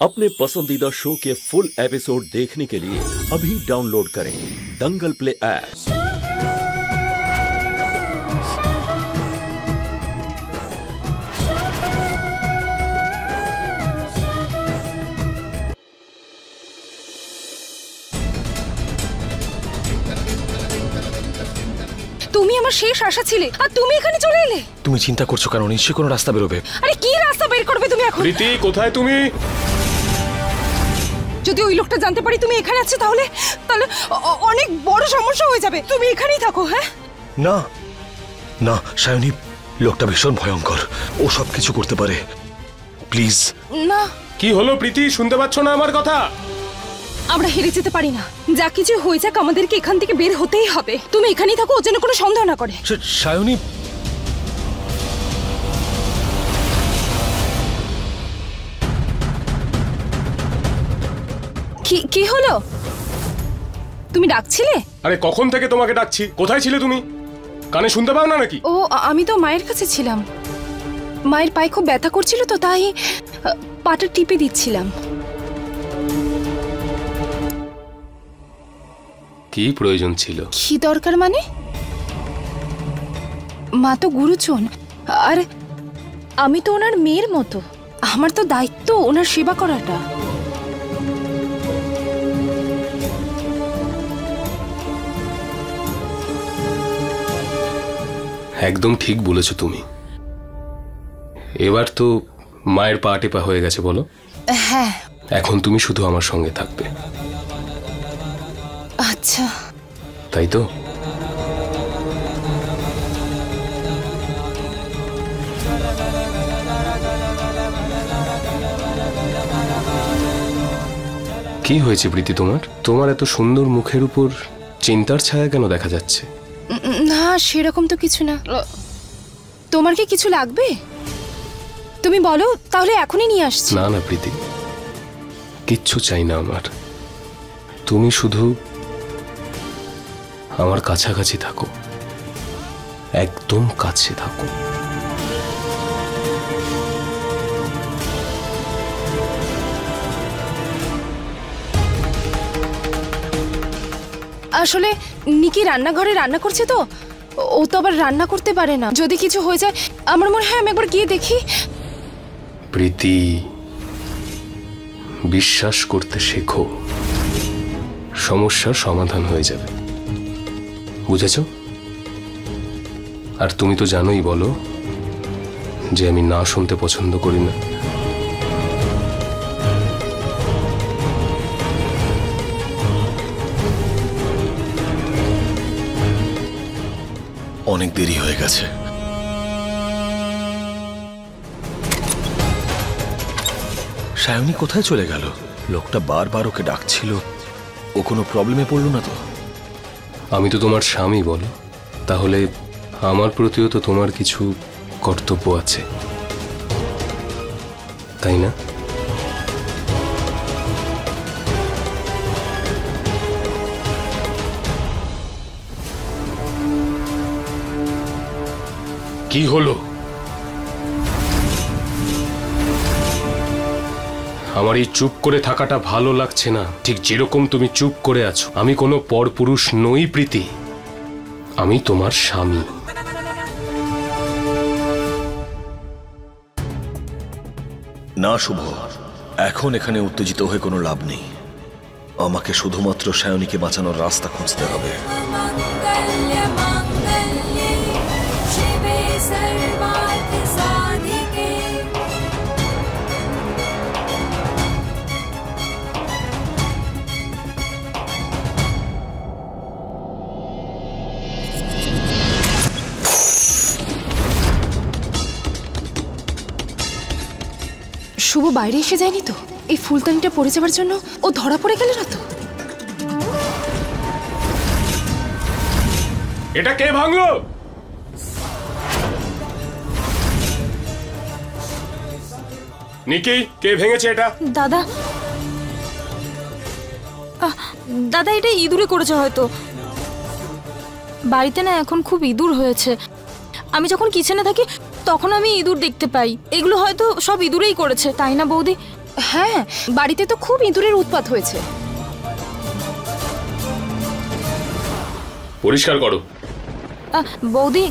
अपने पसंदीदा शो के फुल एपिसोड देखने के लिए अभी डाउनलोड करें दंगल प्ले ऐप। তুমি আমার শেষ আশা ছিলে আর তুমি এখানে চলে এলে। তুমি চিন্তা করছো কারণ নিশ্চয়ই কোনো রাস্তা বেরোবে। আরে কি রাস্তা বের করবে তুমি এখন? রীতি কোথায় তুমি? যদি ওই লোকটা জানতে পারি তুমি এখানে আছো তাহলে তাহলে অনেক বড় সমস্যা হয়ে যাবে। তুমি এখানেই থাকো। হ্যাঁ না না সায়নী, লোকটা ভীষণ ভয়ঙ্কর, ও সব কিছু করতে পারে। প্লিজ না। কি হলো প্রীতি, শুনতে পাচ্ছ না আমার কথা? আমরা হেরে যেতে পারি না, যা কিছু হয়ে যাক আমাদেরকে এখান থেকে বের হতেই হবে। তুমি এখানেই থাকো, ও যেন কোনো সন্দেহ না করে। সায়নী কি হলো? তুমি ডাকছিলে? আরে কখন থেকে তোমাকে ডাকছি, কোথায় ছিলে তুমি? কানে শুনতে পাও না নাকি? ও আমি তো মায়ের কাছে ছিলাম, মায়ের পায়ে খুব ব্যথা করছিল তো তাই পাটা টিপে দিচ্ছিলাম। কি প্রয়োজন ছিল? কি দরকার মানে? মা তো গুরুজন আর আমি তো ওনার মেয়ের মতো, আমার তো দায়িত্ব ওনার সেবা করাটা। একদম ঠিক বলেছো তুমি। এবার তো মায়ের পা টেপা হয়ে গেছে, বলো? হ্যাঁ। এখন তুমি শুধু আমার সঙ্গে থাকবে। আচ্ছা তাই তো? কি হয়েছে প্রীতি তোমার? তোমার এত সুন্দর মুখের উপর চিন্তার ছায়া কেন দেখা যাচ্ছে? না সেরকম তো কিছু না। তোমার কি কিছু লাগবে? তুমি বলো, তাহলে এখনই নিয়ে আসছি। না না প্রীতি, কিচ্ছু চাই না আমার। তুমি শুধু আমার কাছাকাছি থাকো, একদম কাছে থাকো। আসলে নিকি রান্নাঘরে রান্না করছে তো, ও তো আবার রান্না করতে পারে না। যদি কিছু হয়ে যায় আমার মনে হয় আমি একবার গিয়ে দেখি। প্রীতি, বিশ্বাস করতে শেখো, সমস্যার সমাধান হয়ে যাবে, বুঝেছ? আর তুমি তো জানোই বলো যে আমি না শুনতে পছন্দ করি না। অনেক দেরি হয়ে গেছে। সায়নী কোথায় চলে গেল? লোকটা বারবার ওকে ডাকছিল, ও কোনো প্রবলেমে পড়লো না তো? আমি তো তোমার স্বামী, বলো, তাহলে আমার প্রতিও তো তোমার কিছু কর্তব্য আছে, তাই না? কি হলো? আমার এই চুপ করে থাকাটা ভালো লাগছে না, ঠিক যেরকম তুমি চুপ করে আছো। আমি কোনো পরপুরুষ নই প্রীতি, আমি তোমার স্বামী। না শুভ, এখন এখানে উত্তেজিত হয়ে কোনো লাভ নেই। আমাকে শুধুমাত্র সায়নীকে বাঁচানোর রাস্তা খুঁজতে হবে। শুভ বাইরে এসে যায়নি তো? এই ফুলদানিটা পড়ে যাওয়ার জন্য ও ধরা পড়ে গেল না তো? এটা কে ভাঙলো? নিকি, কে ভেঙেছে এটা? দাদা, দাদা এটা ইঁদুরে করেছে হয়তো। বাড়িতে না এখন খুব ইঁদুর হয়েছে। আমি যখন কিচেনে থাকি তখন আমি ইঁদুর দেখতে পাই। এগুলো হয়তো সব ইঁদুরেই করেছে, তাই না বৌদি? হ্যাঁ, বাড়িতে তো খুব ইঁদুরের উৎপাত হয়েছে। পরিষ্কার করো। বৌদি,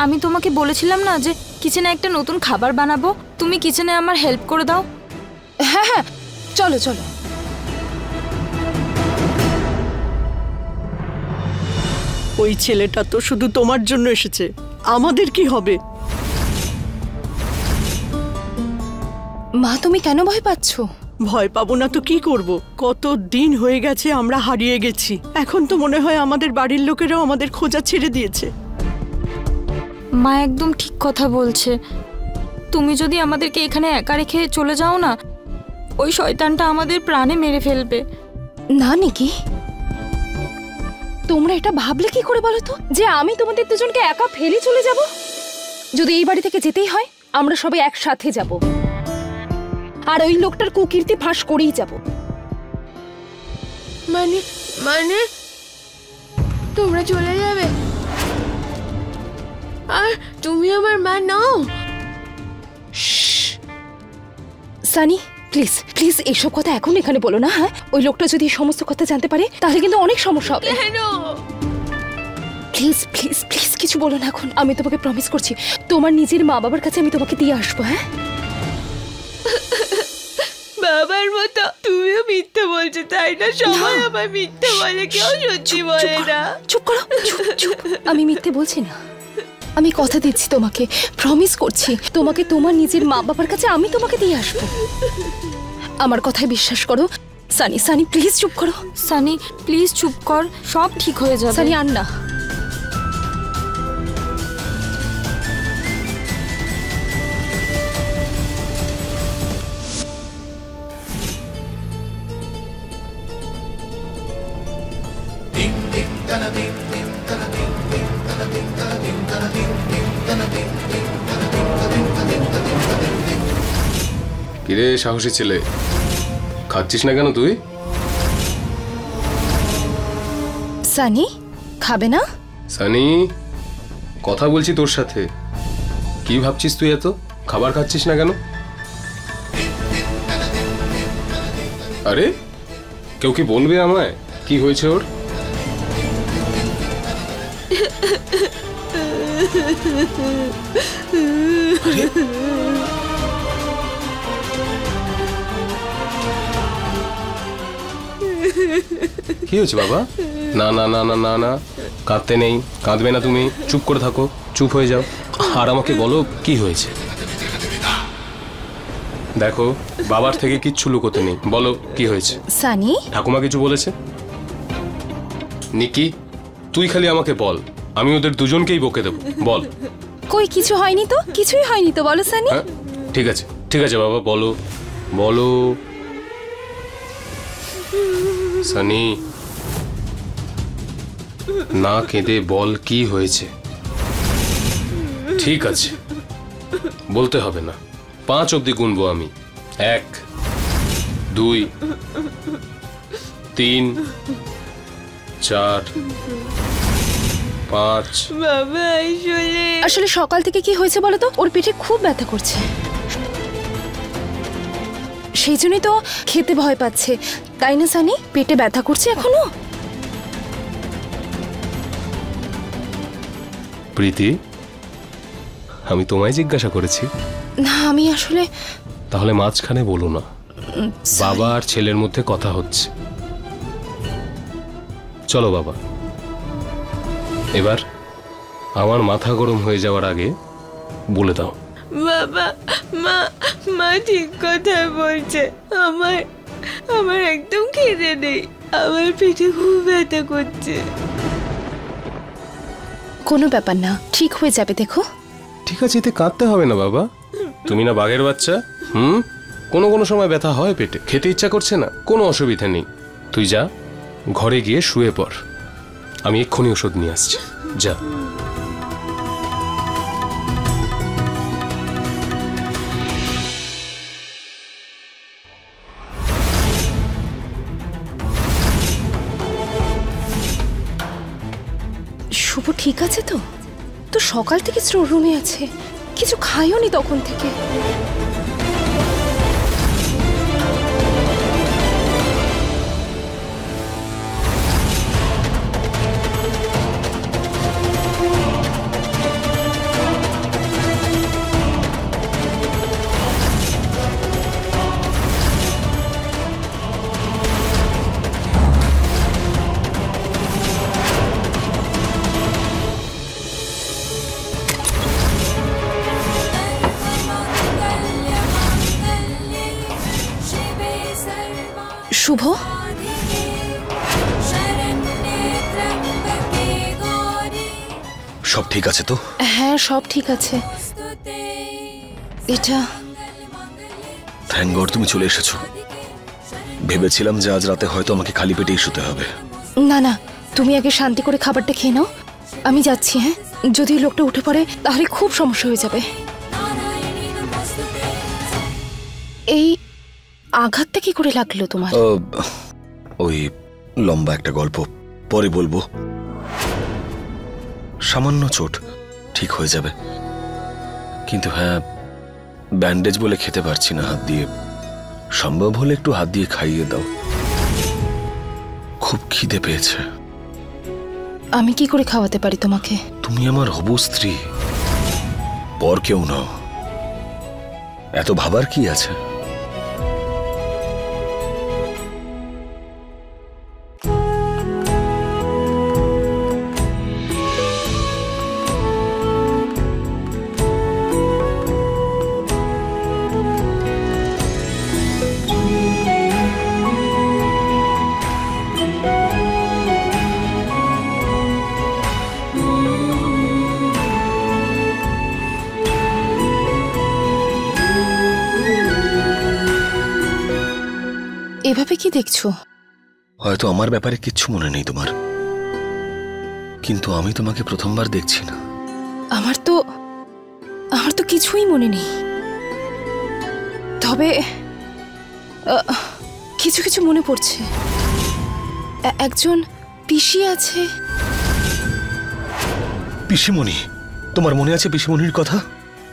আমি তোমাকে বলেছিলাম না যে কিচেনে একটা নতুন খাবার বানাবো, তুমি কিচেনে আমার হেল্প করে দাও। হ্যাঁ হ্যাঁ, চলো চলো। ওই ছেলেটা তো শুধু তোমার জন্য এসেছে, আমাদের কি হবে? মা, তুমি কেন ভয় পাচ্ছ? ভয় পাবো না তো কি করব? কত দিন হয়ে গেছে আমরা হারিয়ে গেছি, এখন তো মনে হয় আমাদের বাড়ির লোকেরাও আমাদের খোঁজা ছেড়ে দিয়েছে। মা একদম ঠিক কথা বলছে। তুমি যদি আমাদেরকে এখানে একা রেখে চলে যাও না, ওই শয়তানটা আমাদের প্রাণে মেরে ফেলবে। না নাকি? তোমরা এটা ভাবলে কি করে বলো তো, যে আমি তোমাদের দুজনকে একা ফেলে চলে যাব? যদি এই বাড়ি থেকে যেতেই হয়, আমরা সবাই একসাথে যাব, আর ওই লোকটার কুকীর্তি ফাঁস করেই যাব। মানে মানে তোমরা চলে যাবে আর তুমি আমার মা নাও? সানি, প্লিজ প্লিজ এসব কথা এখন এখানে বলো না। হ্যাঁ, ওই লোকটা যদি সমস্ত কথা জানতে পারে তাহলে কিন্তু অনেক সমস্যা হবে। কেন? প্লিজ প্লিজ প্লিজ কিছু বলো না এখন। আমি তোমাকে প্রমিস করছি, তোমার নিজের মা বাবার কাছে আমি তোমাকে দিয়ে আসবো। হ্যাঁ, বাবার মতো তুমিও মিথ্যে বলছো, তাই না? সবাই আমার মিথ্যে বলে, কেউ সত্যি বলে না। চুপ করো, চুপ চুপ। আমি মিথ্যে বলছি না, আমি কথা দিচ্ছি তোমাকে, প্রমিস করছি তোমাকে তোমার নিজের মা বাবার কাছে আমি তোমাকে দিয়ে আসবো। আমার কথায় বিশ্বাস করো। সানি, সানি প্লিজ চুপ করো। সানি প্লিজ চুপ কর, সব ঠিক হয়ে যাবে। সানি আর না। কিরে সাহসী ছেলে, খাচ্ছিস না কেন তুই? সানি, খাবে না? সানি, কথা বলছি তোর সাথে। কি ভাবছিস তুই এত? খাবার খাচ্ছিস না কেন? আরে কেউ কি বলবে আমায় কি হয়েছে ওর? কি হয়েছে বাবা? না না না না না না, কাঁদতে নেই, কাঁদবে না তুমি, চুপ করে থাকো, চুপ হয়ে যাও, আর আমাকে বলো কি হয়েছে। দেখো, বাবার থেকে কিচ্ছু লুকোতে নেই, বলো কি হয়েছে। সানি, ঠাকুমা কিছু বলেছে? নিকি, তুই খালি আমাকে বল, আমি ওদের দুজনকেই বকে দেবো, বল। কই কিছু হয়নি তো, কিছুই হয়নি তো, বলো সানি। হ্যাঁ ঠিক আছে, ঠিক আছে বাবা, বলো বলো। সানি, না কেঁদে বল কি হয়েছে। ঠিক আছে, বলতে হবে না, 5 অবধি গুনবো আমি। 1 2 3 4 5। বাবা আসলে সকাল থেকে কি হয়েছে বলো তো, ওর পেটে খুব ব্যথা করছে, সেই জন্যই তো খেতে ভয় পাচ্ছে, তাই না সানি? পেটে ব্যথা করছে এখনো। প্রীতি, আমি তোমায় জিজ্ঞাসা করেছি। না, আমি আসলে। তাহলে মাঝখানে বলো না, বাবা আর ছেলের মধ্যে কথা হচ্ছে। চলো বাবা, এবার আমার মাথা গরম হয়ে যাওয়ার আগে বলে দাও। বাবা, মা মা ঠিক কথা বলছে, আমার আমার একদম খিদে নেই, আমার পেটে খুব ব্যথা করছে। কোনো ব্যাপার না, ঠিক হয়ে যাবে, দেখো। ঠিক আছে, এতে কাঁদতে হবে না বাবা, তুমি না বাঘের বাচ্চা। কোনো কোনো সময় ব্যথা হয় পেটে, খেতে ইচ্ছা করছে না, কোনো অসুবিধা নেই। তুই যা, ঘরে গিয়ে শুয়ে পড়, আমি এক্ষুনি ওষুধ নিয়ে আসছি, যা। শুভ ঠিক আছে তো? তো সকাল থেকে স্টোর রুমে আছে, কিছু খাইও নি তখন থেকে। শুভ, সব ঠিক আছে তো? হ্যাঁ সব ঠিক আছে। এটা থ্যাংক গড তুমি চলে এসেছো। ভেবেছিলাম যে আজ রাতে হয়তো আমাকে খালি পেটেই শুতে হবে। না না, তুমি আগে শান্তি করে খাবারটা খেয়ে নাও, আমি যাচ্ছি। হ্যাঁ, যদি লোকটা উঠে পড়ে তাহলে খুব সমস্যা হয়ে যাবে। এই আঘাতটা কি করে লাগলো তোমার? ওই লম্বা একটা গল্প, পরে বলবো। সামান্য চোট, ঠিক হয়ে যাবে। কিন্তু হ্যাঁ, ব্যান্ডেজ বলে খেতে পারছি না হাত দিয়ে। সম্ভব হলে একটু হাত দিয়ে খাইয়ে দাও, খুব খিদে পেয়েছে। আমি কি করে খাওয়াতে পারি তোমাকে? তুমি আমার হবু স্ত্রী, পর কেউ নাও। এত ভাবার কি আছে? এভাবে কি দেখছো? হয়তো আমার ব্যাপারে কিচ্ছু মনে নেই তোমার, কিন্তু আমি তোমাকে প্রথমবার দেখছি না। আমার তো কিছুই মনে নেই, তবে কিছু কিছু মনে পড়ছে। একজন পিসি আছে। পিসিমণি? তোমার মনে আছে পিসিমণির কথা?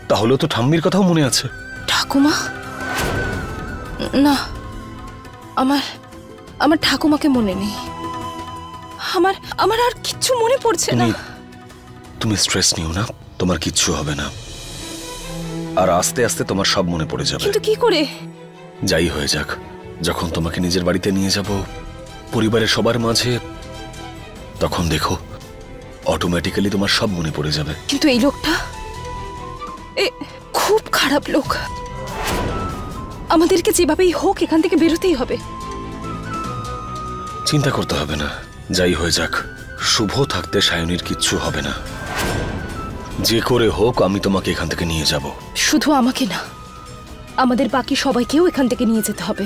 তাহলে তো ঠাম্মির কথাও মনে আছে। ঠাকুমা? না, আমার ঠাকুমাকে মনে নেই। আমার আর কিচ্ছু মনে পড়ছে না। তুমি স্ট্রেস নিও না, তোমার কিচ্ছু হবে না। আর আস্তে আস্তে তোমার সব মনে পড়ে যাবে। কিন্তু কি করে? যাই হয়ে যাক, যখন তোমাকে নিজের বাড়িতে নিয়ে যাব পরিবারের সবার মাঝে, তখন দেখো অটোমেটিক্যালি তোমার সব মনে পড়ে যাবে। কিন্তু এই লোকটা খুব খারাপ লোক। আমাদেরকে যেভাবেই হোক এখান থেকে বেরোতেই হবে। চিন্তা করতে হবে না, যাই হয়ে যাক শুভ থাকতে সায়নীর কিচ্ছু হবে না। যে করে হোক আমি তোমাকে এখান থেকে নিয়ে যাব। শুধু আমাকে না, আমাদের বাকি সবাইকেও এখান থেকে নিয়ে যেতে হবে।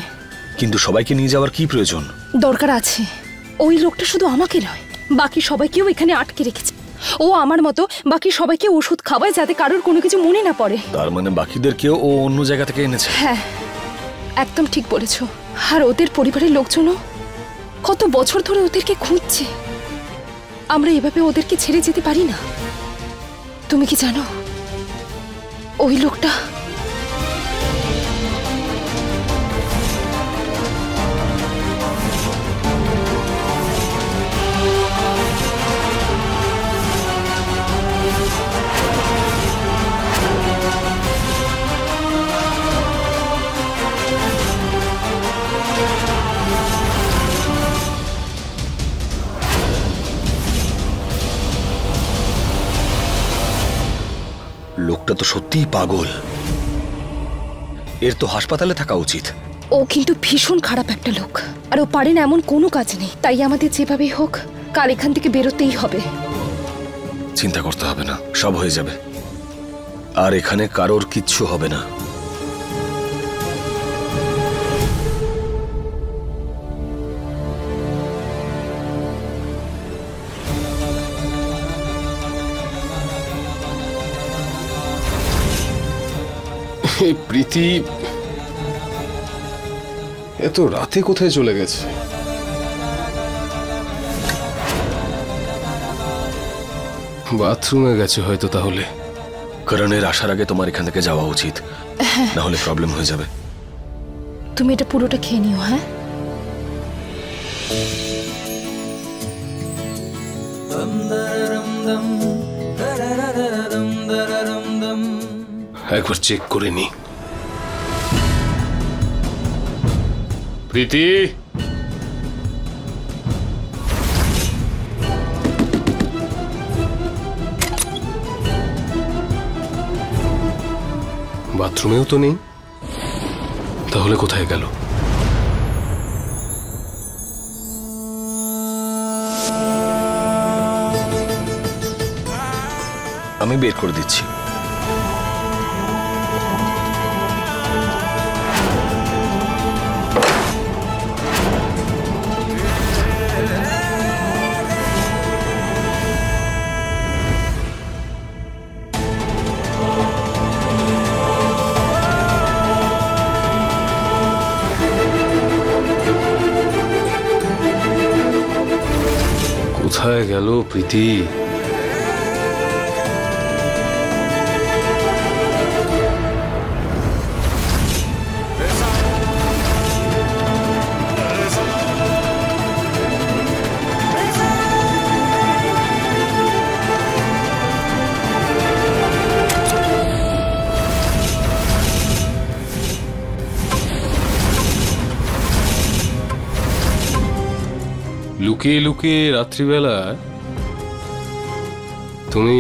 কিন্তু সবাইকে নিয়ে যাওয়ার কি প্রয়োজন? দরকার আছে। ওই লোকটা শুধু আমাকে নয়, বাকি সবাইকেও এখানে আটকে রেখেছে। ও আমার মতো বাকি সবাইকে ওষুধ খাওয়ায় যাতে কারোর কোনো কিছু মনে না পড়ে। তার মানে বাকিদেরকেও ও অন্য জায়গা থেকে এনেছে? হ্যাঁ, একদম ঠিক বলেছ। আর ওদের পরিবারের লোকজনও কত বছর ধরে ওদেরকে খুঁজছে। আমরা এভাবে ওদেরকে ছেড়ে যেতে পারি না। তুমি কি জানো ওই লোকটা লোকটা তো সত্যিই পাগল। এর তো হাসপাতালে থাকা উচিত। ও কিন্তু ভীষণ খারাপ একটা লোক, আর ও পারে না এমন কোনো কাজ নেই। তাই আমাদের যেভাবেই হোক কাল এখান থেকে বেরোতেই হবে। চিন্তা করতে হবে না, সব হয়ে যাবে। আর এখানে কারোর কিচ্ছু হবে না। প্রীতি এত রাতে কোথায় চলে গেছে? বাথরুমে গেছে হয়তো। তাহলে করণের আসার আগে তোমার এখান থেকে যাওয়া উচিত, না হলে প্রবলেম হয়ে যাবে। তুমি এটা পুরোটা খেয়ে নিও। হ্যাঁ, একবার চেক করে নি। প্রীতি, বাথরুমেও তো নেই, তাহলে কোথায় গেল? আমি বের করে দিচ্ছি। কোথায় গেল প্রীতি? লুকিয়ে লুকিয়ে রাত্রিবেলা তুমি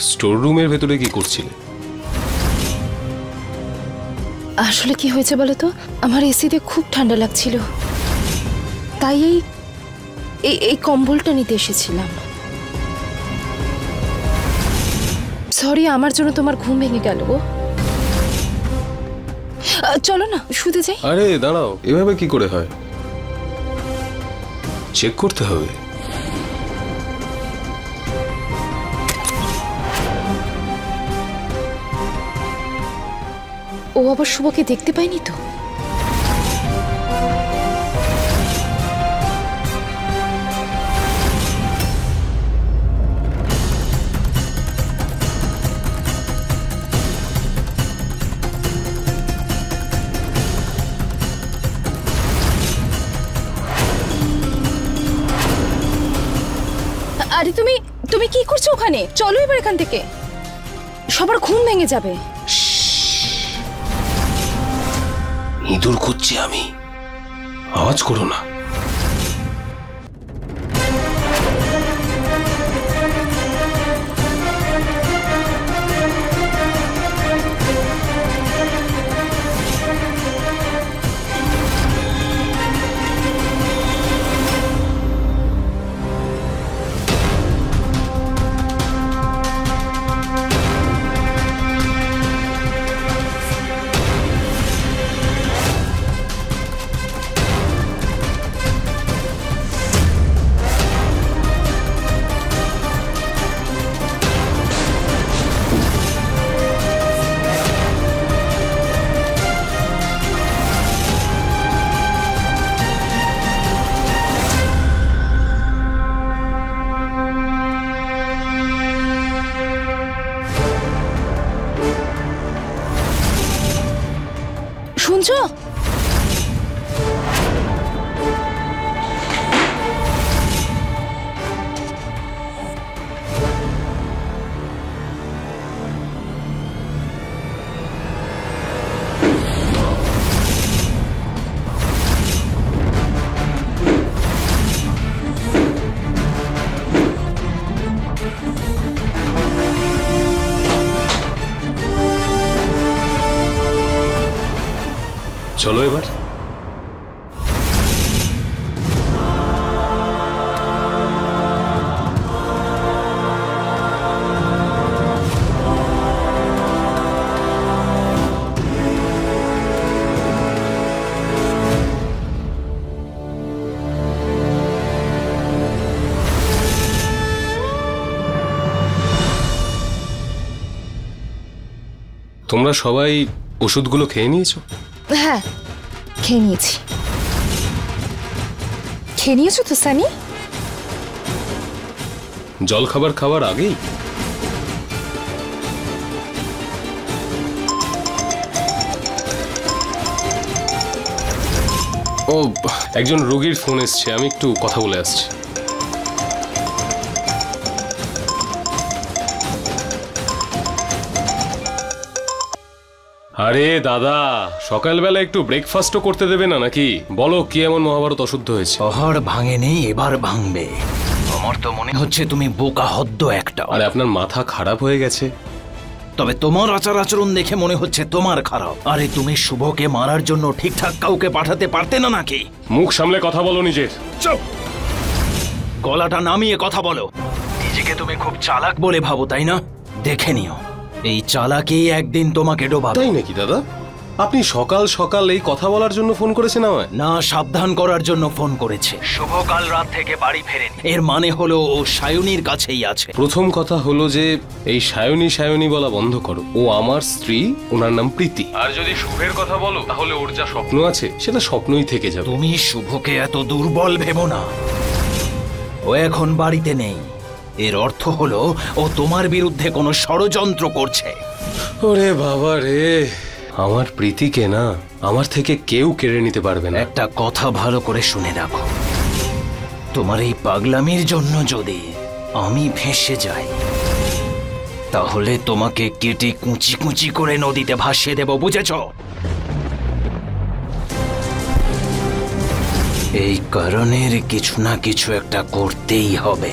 স্টোর রুমের ভেতরে কি করছিলে? আসলে কি হয়েছে বলো তো, আমার এসিতে খুব ঠান্ডা লাগছিল, তাই এই কম্বলটা নিতে এসেছিলাম। সরি, আমার জন্য তোমার ঘুম ভেঙে গেল গো। চলো না শুতে যাই। আরে দাঁড়াও, এভাবে কি করে হয়? চেক করতে হবে। ও আবার শুভকে দেখতে পায়নি তো? আরে তুমি কি করছো ওখানে? চলো এবার এখান থেকে, সবার ঘুম ভেঙে যাবে। ইঁদুর খুঁজছি আমি, আওয়াজ করো না। শুনছো? চলো এবার। তোমরা সবাই ওষুধগুলো খেয়ে নিয়েছো? হ্যাঁ, খেয়ে নিয়েছি। খেয়ে নিয়েছো তো সানি? জল খাবার খাওয়ার আগেই? ও, একজন রোগীর ফোন এসছে, আমি একটু কথা বলে আসছি। আরে দাদা, সকালবেলা একটু ব্রেকফাস্টও করতে দেবে না নাকি? বলো কি এমন মহাভারত অশুদ্ধ হয়েছে? শহর ভাঙেনি, এবার ভাঙবে। আমার তো মনে হচ্ছে তুমি বোকা হদ্দ একটা। আরে আপনার মাথা খারাপ হয়ে গেছে? তবে তোমার আচার আচরণ দেখে মনে হচ্ছে তোমার খারাপ। আরে তুমি শুভকে মারার জন্য ঠিকঠাক কাউকে পাঠাতে পারতে না নাকি? মুখ সামলে কথা বলো নিজের। চুপ! গলাটা নামিয়ে কথা বলো। নিজেকে তুমি খুব চালাক বলে ভাবো, তাই না? দেখে নিও, এই চালাকি একদিন তোমাকে ডোবাবে। তাই নাকি দাদা? আপনি সকাল সকাল এই কথা বলার জন্য ফোন করেছেন আমায়? না, সাবধান করার জন্য ফোন করেছে। শুভ কাল রাত থেকে বাড়ি ফেরেনি, এর মানে হলো ও সায়নীর কাছেই আছে। প্রথম কথা হলো যে এই সায়নী সায়নী বলা বন্ধ করো। ও আমার স্ত্রী, ওনার নাম প্রীতি। আর যদি শুভের কথা বলো তাহলে ওর যা স্বপ্ন আছে সেটা স্বপ্নই থেকে যাবে। তুমি শুভকে এত দুর্বল ভেবো না। ও এখন বাড়িতে নেই, এর অর্থ হলো ও তোমার বিরুদ্ধে কোনো ষড়যন্ত্র করছে। ওরে বাবা রে, আমার প্রীতিকে না আমার থেকে কেউ কেড়ে নিতে পারবে না। একটা কথা ভালো করে শুনে রাখো, তোমার এই পাগলামির জন্য যদি আমি ভেসে যাই তাহলে তোমাকে কেটে কুচি কুচি করে নদীতে ভাসিয়ে দেব, বুঝেছ? এই কারণের কিছু না কিছু একটা করতেই হবে।